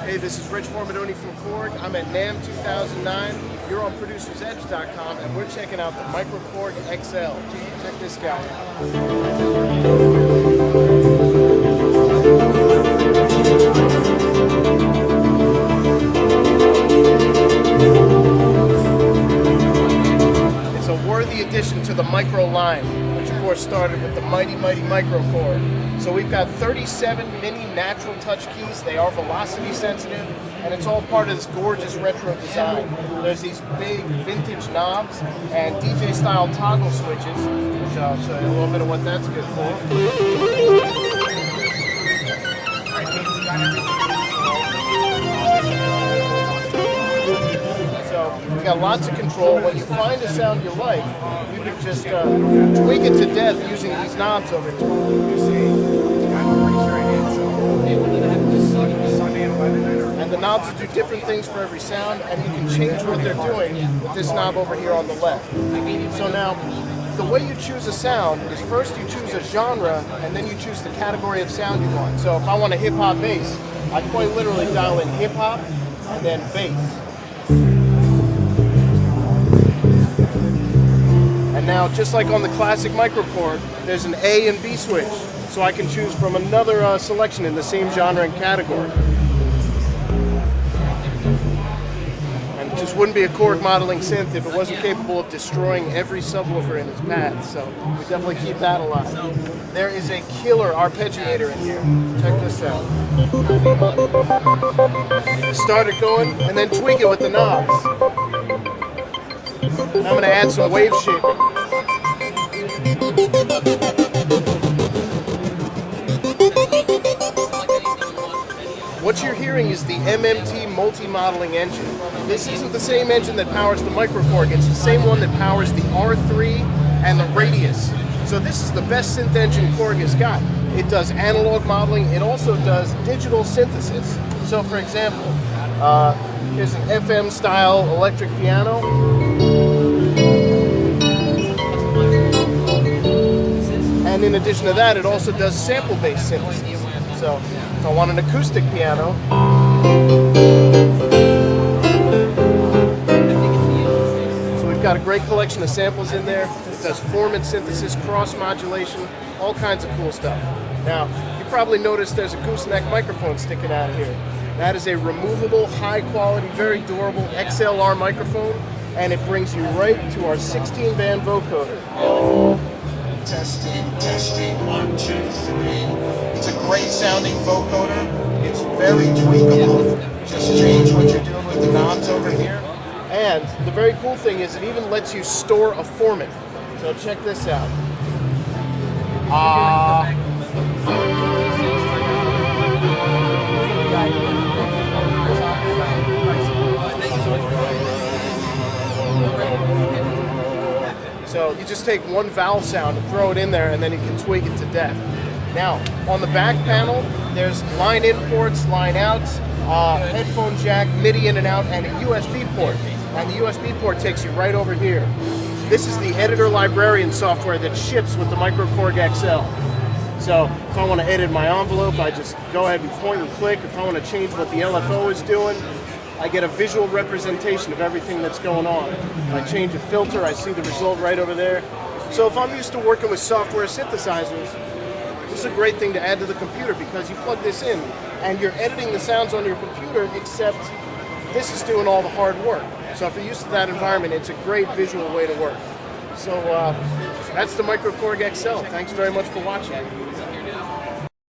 Hey, this is Rich Formadoni from Korg. I'm at NAMM 2009. You're on ProducersEdge.com, and we're checking out the MicroKORG XL. Check this guy out. It's a worthy addition to the Micro line, which of course started with the mighty MicroKORG. So we've got 37 mini natural touch keys. They are velocity sensitive, and it's all part of this gorgeous retro design. There's these big vintage knobs and DJ style toggle switches, which I'll show you a little bit of what that's good for. So we got lots of control. When you find a sound you like, you can just tweak it to death using these knobs over here. You see. And the knobs do different things for every sound, and you can change what they're doing with this knob over here on the left. So now, the way you choose a sound is first you choose a genre, and then you choose the category of sound you want. So if I want a hip-hop bass, I quite literally dial in hip-hop and then bass. And now, just like on the classic MicroKORG, there's an A and B switch. So I can choose from another selection in the same genre and category. And it just wouldn't be a Korg modeling synth if it wasn't capable of destroying every subwoofer in its path. So we definitely keep that alive. There is a killer arpeggiator in here. Check this out. Start it going and then tweak it with the knobs. I'm going to add some wave shaping. What you're hearing is the MMT multi-modeling engine. This isn't the same engine that powers the MicroKORG, it's the same one that powers the R3 and the Radius. So this is the best synth engine Korg has got. It does analog modeling, it also does digital synthesis. So for example, here's an FM style electric piano. And in addition to that, it also does sample-based synthesis. So if I want an acoustic piano, so we've got a great collection of samples in there. It does formant synthesis, cross modulation, all kinds of cool stuff. Now, you probably noticed there's a gooseneck microphone sticking out of here. That is a removable, high quality, very durable XLR microphone, and it brings you right to our 16-band vocoder. Testing, 1, 2, 3. It's a great sounding vocoder. It's very tweakable. Just change what you're doing with the knobs over here. And the very cool thing is it even lets you store a formant. So check this out. So you just take one vowel sound and throw it in there, and then you can tweak it to death. Now, on the back panel, there's line in ports, line outs, headphone jack, MIDI in and out, and a USB port. And the USB port takes you right over here. This is the editor librarian software that ships with the MicroKORG XL. So if I want to edit my envelope, I just go ahead and point and click. If I want to change what the LFO is doing, I get a visual representation of everything that's going on. If I change a filter, I see the result right over there. So if I'm used to working with software synthesizers, this is a great thing to add to the computer because you plug this in and you're editing the sounds on your computer, except this is doing all the hard work. So if you're used to that environment, it's a great visual way to work. So that's the MicroKORG XL. Thanks very much for watching.